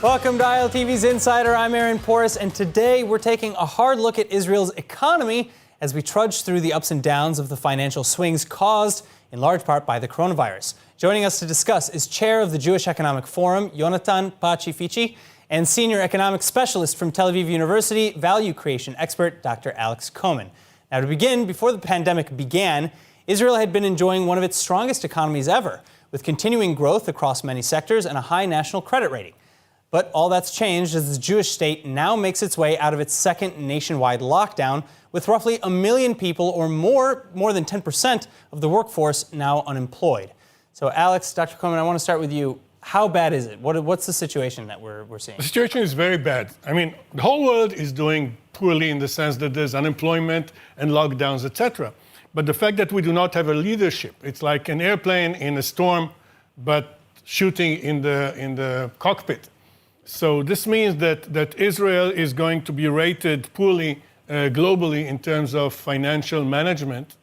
Welcome to ILTV's Insider. I'm Aaron Porras, and today we're taking a hard look at Israel's economy as we trudge through the ups and downs of the financial swings caused in large part by the coronavirus. Joining us to discuss is chair of the Jewish Economic Forum, Yonatan Pacifici, and senior economic specialist from Tel Aviv University, value creation expert, Dr. Alex Cohen. Now, to begin, before the pandemic began, Israel had been enjoying one of its strongest economies ever, with continuing growth across many sectors and a high national credit rating. But all that's changed as the Jewish state now makes its way out of its second nationwide lockdown, with roughly 1 million people or more than 10% of the workforce now unemployed. So Alex, Dr. Cohen, I want to start with you. How bad is it? What's the situation that we're seeing? The situation is very bad. I mean, the whole world is doing poorly in the sense that there's unemployment and lockdowns, etc. But the fact that we do not have a leadership, it's like an airplane in a storm, but shooting in the cockpit. So this means that Israel is going to be rated poorly globally in terms of financial management.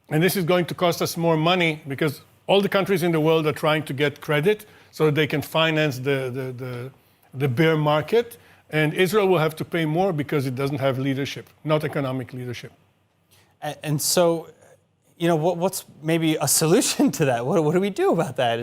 And this is going to cost us more money because all the countries in the world are trying to get credit so that they can finance the bear market. And Israel will have to pay more because it doesn't have leadership, not economic leadership. And so, you know, what's maybe a solution to that? What do we do about that?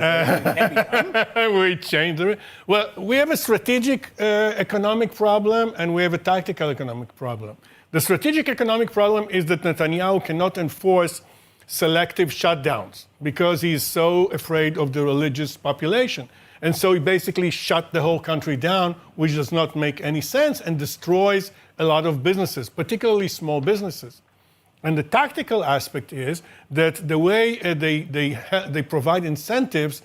We change it. Well, we have a strategic economic problem and we have a tactical economic problem. The strategic economic problem is that Netanyahu cannot enforce selective shutdowns because he is so afraid of the religious population. And so he basically shut the whole country down, which does not make any sense and destroys a lot of businesses, particularly small businesses. And the tactical aspect is that the way they provide incentives,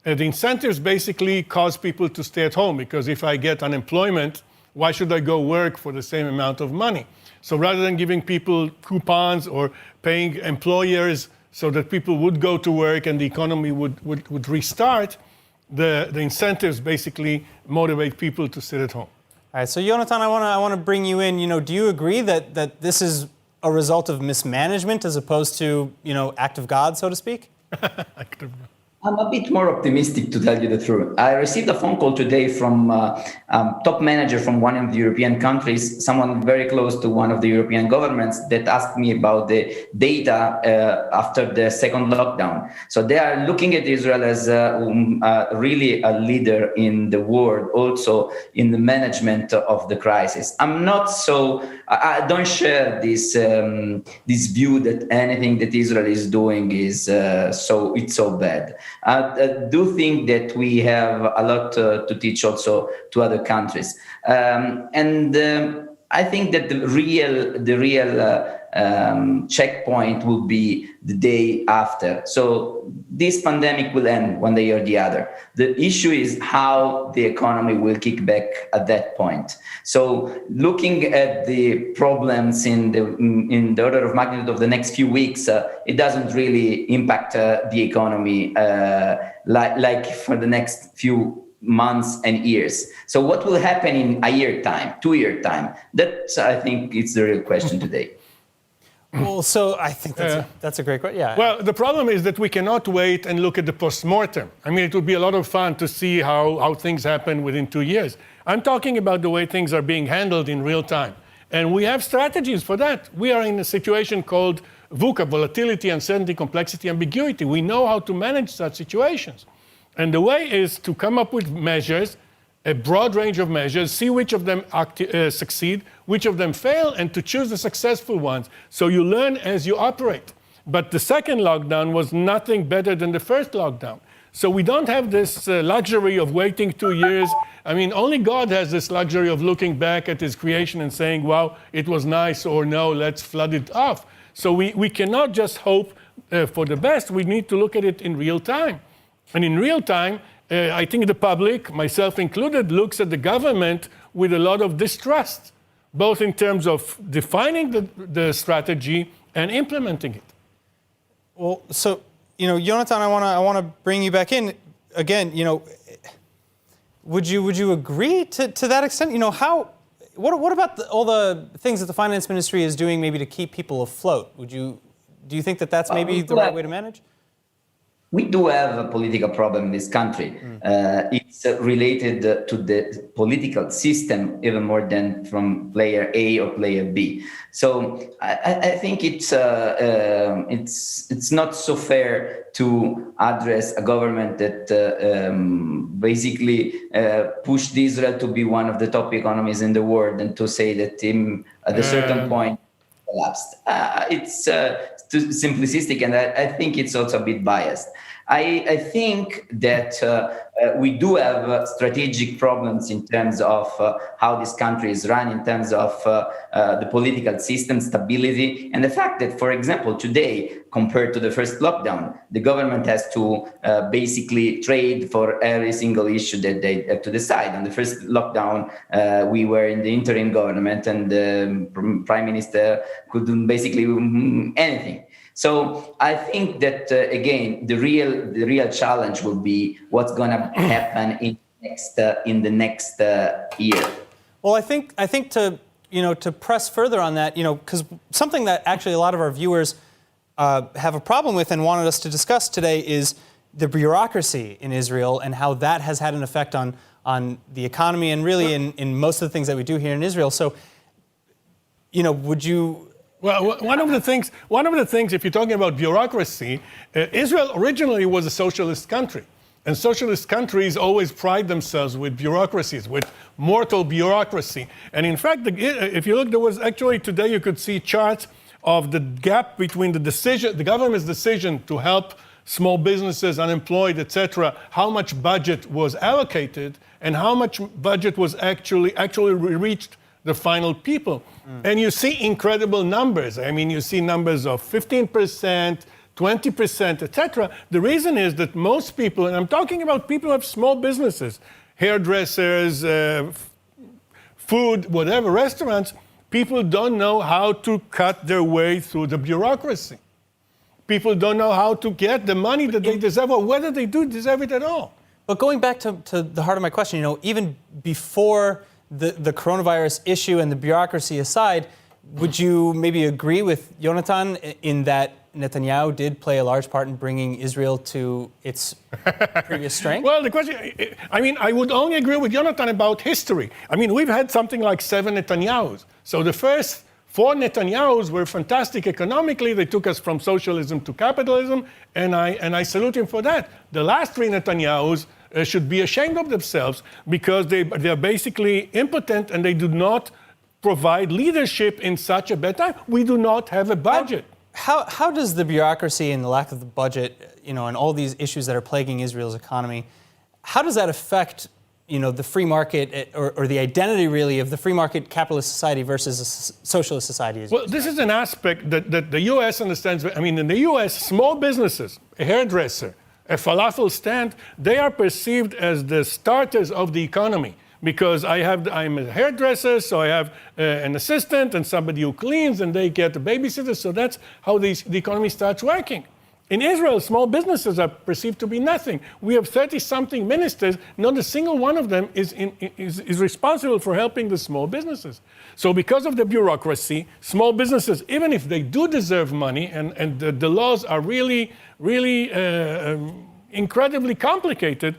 the incentives basically cause people to stay at home because if I get unemployment, why should I go work for the same amount of money? So rather than giving people coupons or paying employers so that people would go to work and the economy would restart, the incentives basically motivate people to sit at home. All right, so Yonatan, I want to bring you in. You know, do you agree that this is a result of mismanagement as opposed to, you know, act of God, so to speak? Act of God. I'm a bit more optimistic, to tell you the truth. I received a phone call today from top manager from one of the European countries, someone very close to one of the European governments, that asked me about the data after the second lockdown. So they are looking at Israel as really a leader in the world, also in the management of the crisis. I don't share this view that anything that Israel is doing is so bad. I do think that we have a lot to teach also to other countries. I think that the real checkpoint will be the day after. So this pandemic will end one day or the other. The issue is how the economy will kick back at that point. So looking at the problems in the order of magnitude of the next few weeks, it doesn't really impact the economy like for the next few months and years. So what will happen in a year time, 2 year time? That, I think, it's the real question today. Well, so I think that's a great question. Yeah. Well, the problem is that we cannot wait and look at the post-mortem. I mean, it would be a lot of fun to see how things happen within 2 years. I'm talking about the way things are being handled in real time. And we have strategies for that. We are in a situation called VUCA, volatility, uncertainty, complexity, ambiguity. We know how to manage such situations. And the way is to come up with measures, a broad range of measures, see which of them succeed, which of them fail, and to choose the successful ones. So you learn as you operate. But the second lockdown was nothing better than the first lockdown. So we don't have this luxury of waiting 2 years. I mean, only God has this luxury of looking back at his creation and saying, wow, it was nice, or no, let's flood it off. So we cannot just hope for the best. We need to look at it in real time. And in real time, I think the public, myself included, looks at the government with a lot of distrust, both in terms of defining the strategy and implementing it. Well, so, you know, Yonatan, I want to bring you back in again. You know, would you agree to that extent? You know, what about all the things that the finance ministry is doing maybe to keep people afloat? Do you think that that's maybe the right way to manage? We do have a political problem in this country. It's related to the political system even more than from player A or player B. So I think it's not so fair to address a government that basically pushed Israel to be one of the top economies in the world, and to say that at a certain point collapsed. It's too simplistic, and I think it's also a bit biased. I think that we do have strategic problems in terms of how this country is run, in terms of the political system stability, and the fact that, for example, today, compared to the first lockdown, the government has to basically trade for every single issue that they have to decide. On the first lockdown, we were in the interim government, and the prime minister couldn't basically anything. So I think that again, the real challenge will be what's going to happen in the next year. Well, I think to press further on that, because something that actually a lot of our viewers have a problem with and wanted us to discuss today is the bureaucracy in Israel and how that has had an effect on the economy and really in most of the things that we do here in Israel. So, would you? Well, one of the things, if you're talking about bureaucracy, Israel originally was a socialist country. And socialist countries always pride themselves with bureaucracies, with mortal bureaucracy. And in fact, if you look, there was actually today you could see charts of the gap between the government's decision to help small businesses, unemployed, etc., how much budget was allocated and how much budget was actually reached the final people. And you see incredible numbers. I mean, you see numbers of 15%, 20%, etc. The reason is that most people, and I'm talking about people who have small businesses, hairdressers, food, whatever, restaurants, people don't know how to cut their way through the bureaucracy. People don't know how to get the money that they deserve, or whether they do deserve it at all. But going back to the heart of my question, even before the coronavirus issue and the bureaucracy aside, would you maybe agree with Jonathan in that Netanyahu did play a large part in bringing Israel to its previous strength? Well, the question, I would only agree with Jonathan about history. We've had something like 7 Netanyahus. So the first 4 Netanyahus were fantastic economically. They took us from socialism to capitalism, and I salute him for that. The last 3 Netanyahus should be ashamed of themselves because they are basically impotent and they do not provide leadership in such a bad time. We do not have a budget. How does the bureaucracy and the lack of the budget, and all these issues that are plaguing Israel's economy, how does that affect, the free market or the identity really of the free market capitalist society versus a socialist society? Well, this is an aspect that the U.S. understands. In the U.S., small businesses, a hairdresser, a falafel stand, they are perceived as the starters of the economy. Because I'm a hairdresser, so I have an assistant and somebody who cleans, and they get a babysitter. So that's how the economy starts working. In Israel, small businesses are perceived to be nothing. We have 30-something ministers. Not a single one of them is responsible for helping the small businesses. So because of the bureaucracy, small businesses, even if they do deserve money, and the laws are really, really incredibly complicated,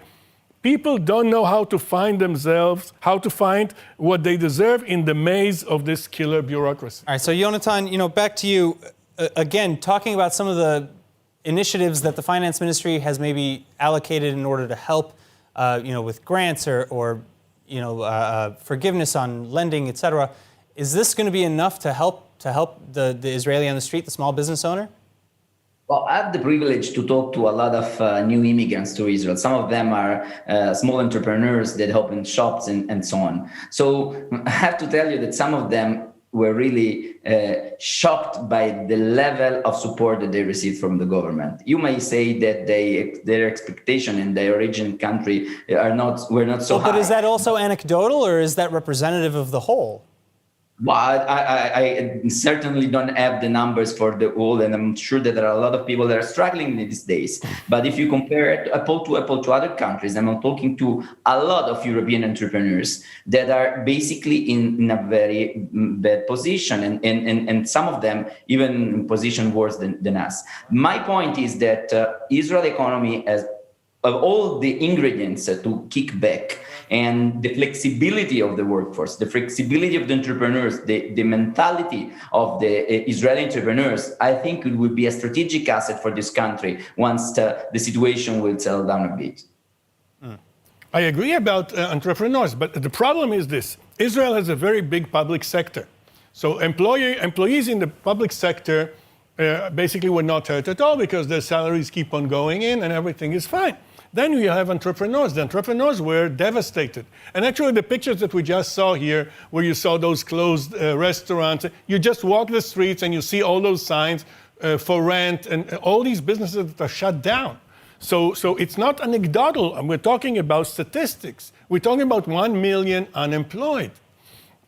people don't know how to find themselves, how to find what they deserve in the maze of this killer bureaucracy. All right, so Jonathan, back to you. Again, talking about some of the initiatives that the finance ministry has maybe allocated in order to help, with grants or forgiveness on lending, etc. Is this going to be enough to help the Israeli on the street, the small business owner? Well, I have the privilege to talk to a lot of new immigrants to Israel. Some of them are small entrepreneurs that open shops and so on. So I have to tell you that some of them were really shocked by the level of support that they received from the government. You may say that their expectation in their origin country were not so high. But is that also anecdotal, or is that representative of the whole? Well, I certainly don't have the numbers for the whole, and I'm sure that there are a lot of people that are struggling these days. But if you compare it apple to other countries, and I'm talking to a lot of European entrepreneurs that are basically in a very bad position, and some of them even in position worse than us. My point is that Israel economy has of all the ingredients to kick back, and the flexibility of the workforce, the flexibility of the entrepreneurs, the mentality of the Israeli entrepreneurs, I think it will be a strategic asset for this country once the situation will settle down a bit. I agree about entrepreneurs, but the problem is this. Israel has a very big public sector. So employees in the public sector basically were not hurt at all because their salaries keep on going in and everything is fine. Then you have entrepreneurs. The entrepreneurs were devastated. And actually the pictures that we just saw here, where you saw those closed restaurants, you just walk the streets and you see all those signs for rent and all these businesses that are shut down. So it's not anecdotal. And we're talking about statistics. We're talking about 1 million unemployed.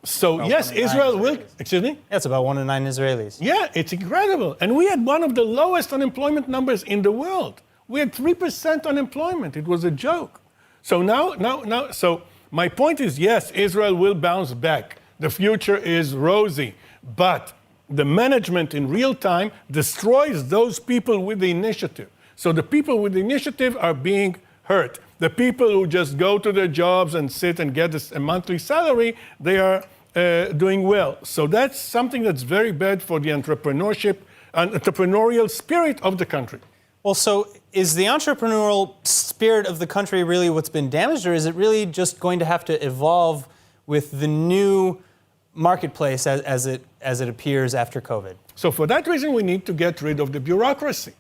So about yes, Israel will, excuse me? That's about 1 in 9 Israelis. Yeah, it's incredible. And we had one of the lowest unemployment numbers in the world. We had 3% unemployment. It was a joke. So so my point is, yes, Israel will bounce back. The future is rosy. But the management in real time destroys those people with the initiative. So the people with the initiative are being hurt. The people who just go to their jobs and sit and get a monthly salary, they are doing well. So that's something that's very bad for the entrepreneurial spirit of the country. Well, so is the entrepreneurial spirit of the country really what's been damaged, or is it really just going to have to evolve with the new marketplace as it appears after COVID? So for that reason, we need to get rid of the bureaucracy.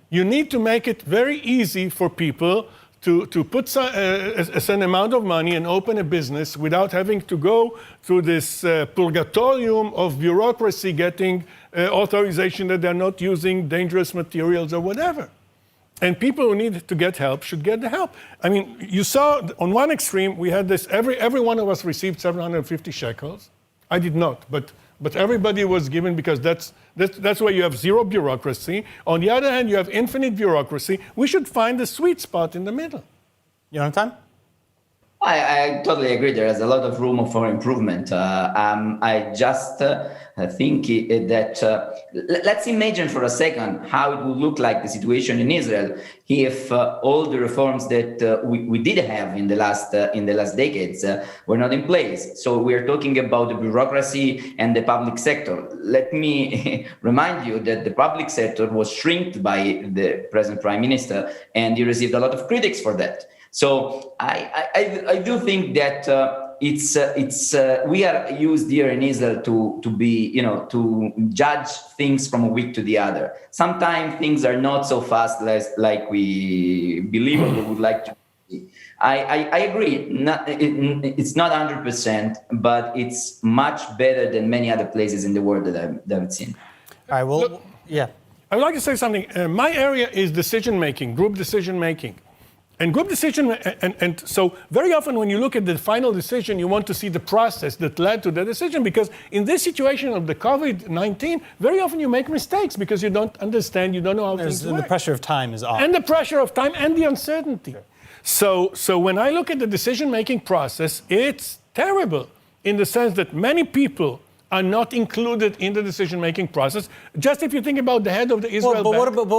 You need to make it very easy for people to put a certain amount of money and open a business without having to go through this purgatorium of bureaucracy getting authorization that they're not using dangerous materials or whatever. And people who need to get help should get the help. I mean, you saw on one extreme, we had this, every one of us received 750 shekels. I did not, but everybody was given, because that's where you have zero bureaucracy. On the other hand, you have infinite bureaucracy. We should find the sweet spot in the middle. Jonathan? I totally agree. There is a lot of room for improvement. I just think that let's imagine for a second how it would look like the situation in Israel if all the reforms that we did have in the last decades were not in place. So we are talking about the bureaucracy and the public sector. Let me remind you that the public sector was shrinked by the present prime minister, and he received a lot of critics for that. So I do think that we are used here in Israel to be, to judge things from a week to the other. Sometimes things are not so fast like we believe or we would like to be. I agree. It's not 100%, but it's much better than many other places in the world that I've seen. All right. Well, yeah. I would like to say something. My area is decision making, group decision making. And group decision, and so very often when you look at the final decision, you want to see the process that led to the decision, because in this situation of the COVID-19, very often you make mistakes because you don't understand, you don't know how things work. And the pressure of time is off. And the pressure of time and the uncertainty. So when I look at the decision-making process, it's terrible in the sense that many people are not included in the decision-making process. Just if you think about the head of the Israel But what about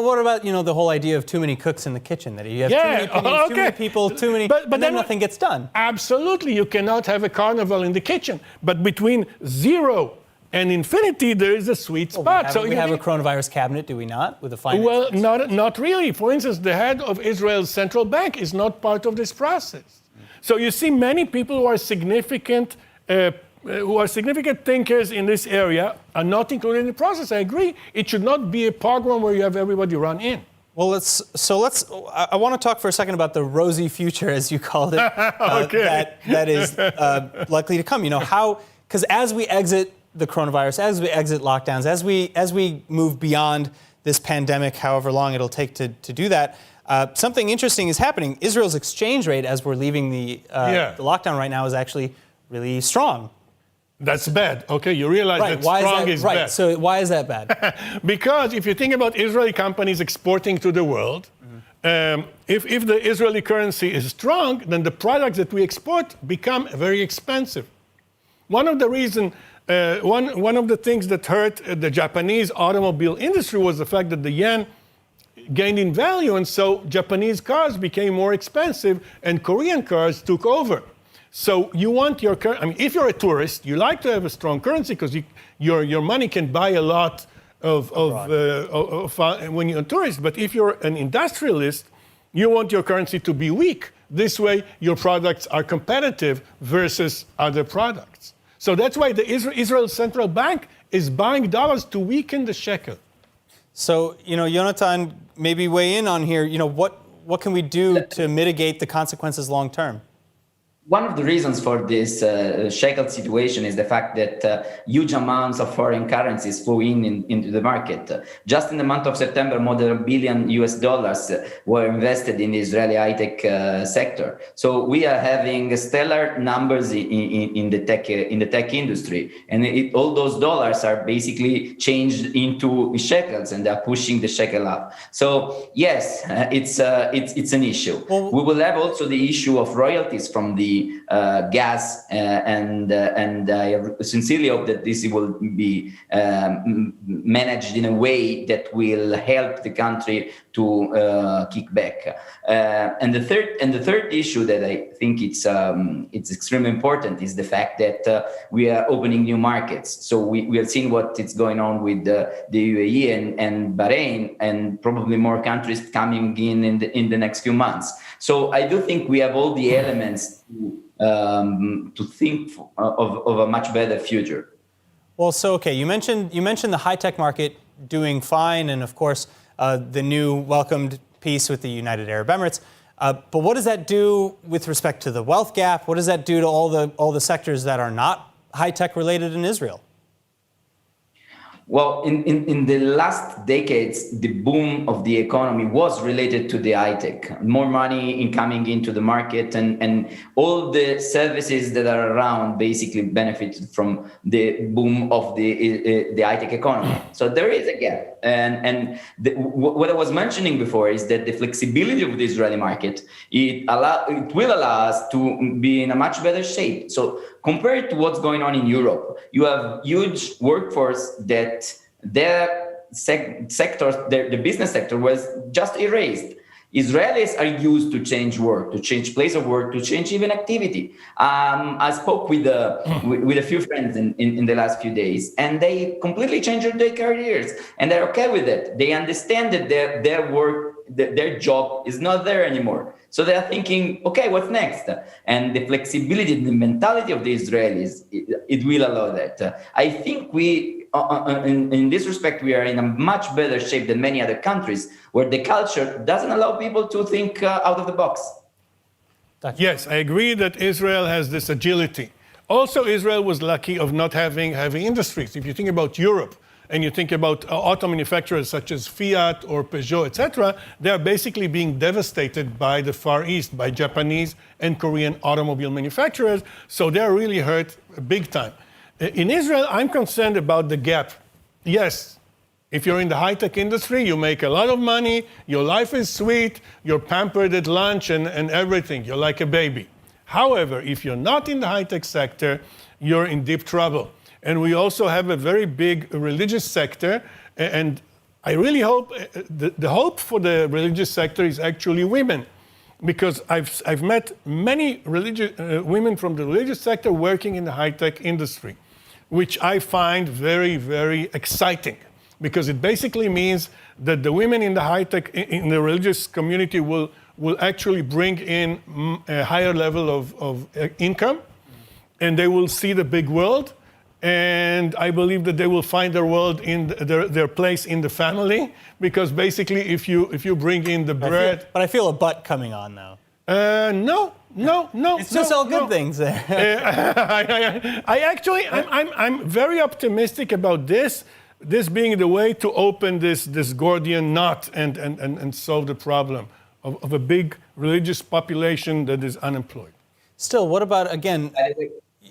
the whole idea of too many cooks in the kitchen? That you have too many opinions, too many people, too many, but then nothing gets done. Absolutely, you cannot have a carnival in the kitchen. But between 0 and infinity, there is a sweet spot. We have a coronavirus cabinet, do we not, with a finance? Well, not really. For instance, the head of Israel's central bank is not part of this process. So you see many people who are significant thinkers in this area are not included in the process. I agree. It should not be a pogrom where you have everybody run in. Well, I want to talk for a second about the rosy future, as you called it, that is likely to come. Because as we exit the coronavirus, as we exit lockdowns, as we move beyond this pandemic, however long it'll take to do that, something interesting is happening. Israel's exchange rate, as we're leaving the lockdown right now, is actually really strong. That's bad. Okay, you realize that strong is bad. So why is that bad? Because if you think about Israeli companies exporting to the world, if the Israeli currency is strong, then the products that we export become very expensive. One of the reasons, one of the things that hurt the Japanese automobile industry was the fact that the yen gained in value, and so Japanese cars became more expensive, and Korean cars took over. So you want your currency. I mean, if you're a tourist, you like to have a strong currency because your money can buy a lot of when you're a tourist. But if you're an industrialist, you want your currency to be weak. This way, your products are competitive versus other products. So that's why the Israel Central Bank is buying dollars to weaken the shekel. So, Yonatan, maybe weigh in on here. What can we do to mitigate the consequences long term? One of the reasons for this shekel situation is the fact that huge amounts of foreign currencies flow into the market. Just in the month of September, more than $1 billion were invested in the Israeli high-tech sector. So we are having stellar numbers in the tech industry, and all those dollars are basically changed into shekels, and they're pushing the shekel up. So yes, it's an issue. Well, we will have also the issue of royalties from the gas, and I sincerely hope that this will be managed in a way that will help the country to kick back. And the third issue that I think it's extremely important is the fact that we are opening new markets. So we have seen what is going on with the UAE and Bahrain, and probably more countries coming in the next few months. So I do think we have all the elements to think of a much better future. Well, so okay, you mentioned the high-tech market doing fine, and of course the new welcomed peace with the United Arab Emirates. But what does that do with respect to the wealth gap? What does that do to all the sectors that are not high-tech related in Israel? Well, in the last decades, the boom of the economy was related to the high-tech. More money coming into the market, and all the services that are around basically benefited from the boom of the high-tech economy. So there is a gap. And what I was mentioning before is that the flexibility of the Israeli market, it will allow us to be in a much better shape. So compared to what's going on in Europe, you have huge workforce that their sectors, the business sector was just erased. Israelis are used to change work, to change place of work, to change even activity. I spoke with a few friends in the last few days, and they completely changed their careers, and they're okay with it. They understand that their work, their job is not there anymore. So they are thinking, okay, what's next? And the flexibility, the mentality of the Israelis, it will allow that. I think in this respect, we are in a much better shape than many other countries where the culture doesn't allow people to think out of the box. Yes, I agree that Israel has this agility. Also, Israel was lucky of not having heavy industries. If you think about Europe, and you think about auto manufacturers such as Fiat or Peugeot, etc., they are basically being devastated by the Far East, by Japanese and Korean automobile manufacturers. So they're really hurt big time. In Israel, I'm concerned about the gap. Yes, if you're in the high-tech industry, you make a lot of money, your life is sweet, you're pampered at lunch and everything, you're like a baby. However, if you're not in the high-tech sector, you're in deep trouble. And we also have a very big religious sector, and I really hope, the hope for the religious sector is actually women, because I've met many women from the religious sector working in the high-tech industry, which I find very, very exciting, because it basically means that the women in the high-tech, in the religious community will actually bring in a higher level of income, and they will see the big world. And I believe that they will find their world in their place in the family, because basically, if you bring in the bread. But I feel a but coming on though. No. It's just all good things there. I'm very optimistic about this being the way to open this Gordian knot and solve the problem of a big religious population that is unemployed. Still, what about again?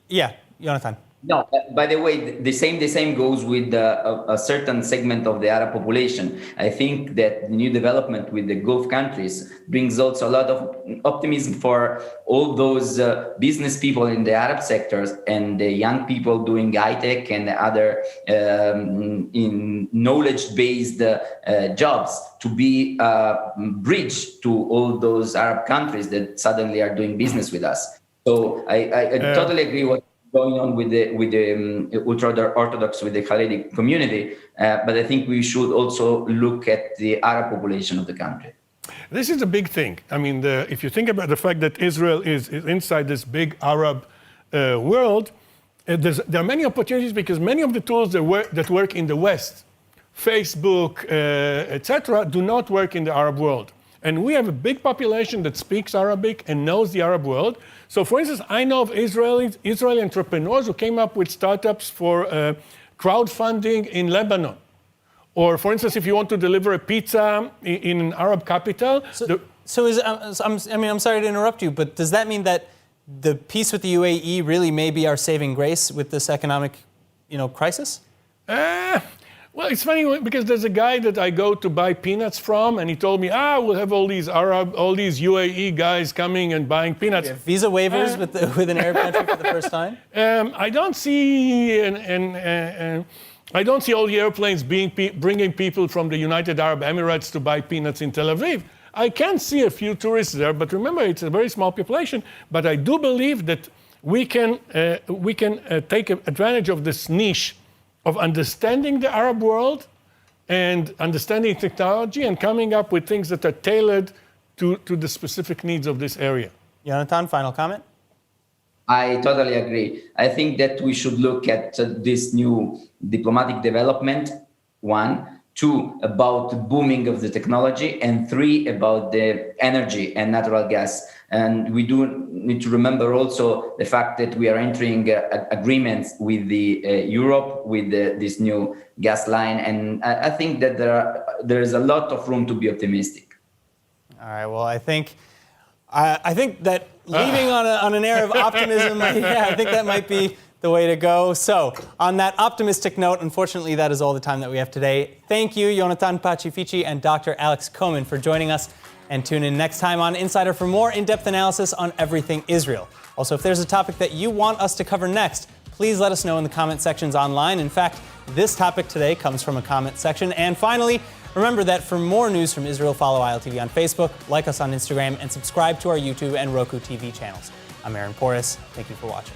Yeah, Jonathan. No, by the way, the same goes with a certain segment of the Arab population. I think that the new development with the Gulf countries brings also a lot of optimism for all those business people in the Arab sectors and the young people doing high tech and other in knowledge-based jobs to be a bridge to all those Arab countries that suddenly are doing business with us. So I totally agree with going on with the ultra-Orthodox, with the Haredi community, but I think we should also look at the Arab population of the country. This is a big thing. I mean, if you think about the fact that Israel is inside this big Arab world, there are many opportunities because many of the tools that work in the West, Facebook, etc., do not work in the Arab world. And we have a big population that speaks Arabic and knows the Arab world. So, for instance, I know of Israeli entrepreneurs who came up with startups for crowdfunding in Lebanon. Or, for instance, if you want to deliver a pizza in an Arab capital. I'm sorry to interrupt you, but does that mean that the peace with the UAE really may be our saving grace with this economic, crisis? Well, it's funny because there's a guy that I go to buy peanuts from, and he told me, we'll have all these UAE guys coming and buying peanuts. Yeah, visa waivers with an Arab country for the first time? I don't see I don't see all the airplanes bringing people from the United Arab Emirates to buy peanuts in Tel Aviv. I can see a few tourists there, but remember, it's a very small population. But I do believe that we can take advantage of this niche of understanding the Arab world and understanding technology and coming up with things that are tailored to the specific needs of this area. Yonatan, final comment? I totally agree. I think that we should look at this new diplomatic development, 1, 2, about the booming of the technology, and 3, about the energy and natural gas. And we do need to remember also the fact that we are entering agreements with the Europe with this new gas line. And I think that there is a lot of room to be optimistic. All right. Well, I think that leaving on an air of optimism, I think that might be the way to go. So, on that optimistic note, unfortunately, that is all the time that we have today. Thank you, Yonatan Pacifici and Dr. Alex Coman, for joining us. And tune in next time on Insider for more in-depth analysis on everything Israel. Also, if there's a topic that you want us to cover next, please let us know in the comment sections online. In fact, this topic today comes from a comment section. And finally, remember that for more news from Israel, follow ILTV on Facebook, like us on Instagram, and subscribe to our YouTube and Roku TV channels. I'm Aaron Porras. Thank you for watching.